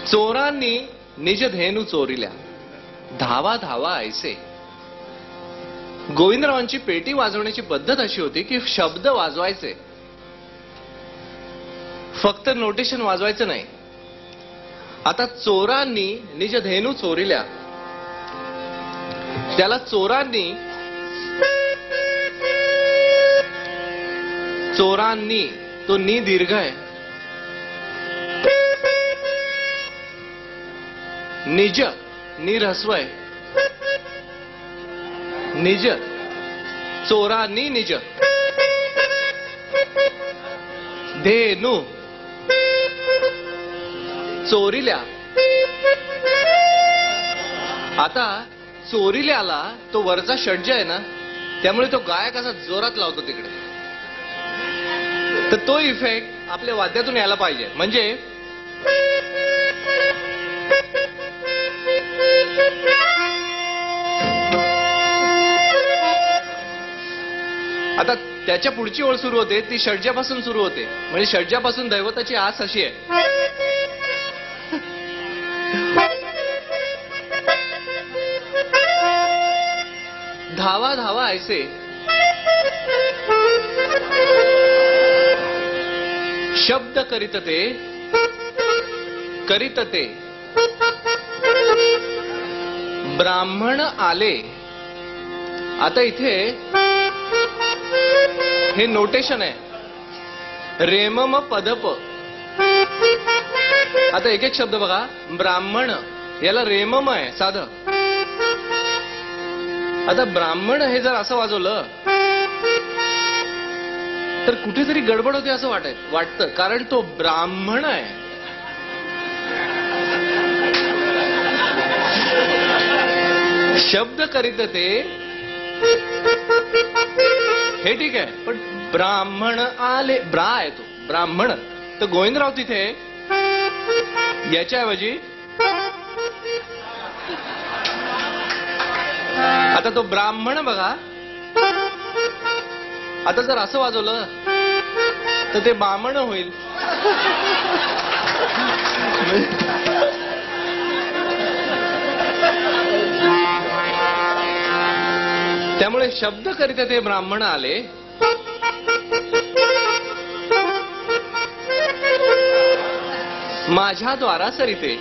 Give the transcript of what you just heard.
चोरांनी निज धेनू चोरिल्या, धावा धावा ऐसे. गोविंदरावांची पेटी वाजवण्याची पद्धत अशी होती की शब्द वाजवायचे, फक्त नोटेशन वाजवायचं नाही. आता चोरांनी निज धेनू चोरिल्या, त्याला चोरांनी चोरांनी तो नी दीर्घ आहे. निज नी ऱ्हस्व आहे. निज चोरांनी निज धेनू चोरिल्या. आता चोरिल्याला तो वरचा षड्ज आहे ना, त्यामुळे तो गायक असा जोरात लावतो तिकडे. तर तो इफेक्ट आपल्या वाद्यातून यायला पाहिजे. म्हणजे आता त्याच्या पुढची ओळ सुरू होते ती षड्जापासून सुरू होते. म्हणजे षड्जापासून दैवताची आस अशी आहे. धावा धावा ऐसे, शब्द करीत ते ब्राह्मण आले. आता इथे हे नोटेशन आहे, रेमम पदप. आता एक एक शब्द बघा. ब्राह्मण याला रेमम आहे साधं. आता ब्राह्मण हे जर असं वाजवलं तर कुठेतरी गडबड होते असं वाटतं, कारण तो ब्राह्मण आहे. शब्द करीत ते हे ठीक आहे, पण ब्राह्मण आले, ब्रा आहे तो ब्राह्मण. तर गोविंदराव तिथे याच्याऐवजी आता तो ब्राह्मण बघा. आता जर असं वाजवलं तर ते बामण होईल. त्यामुळे शब्द करीत ते ब्राह्मण आले. माझ्या द्वारा सरिते,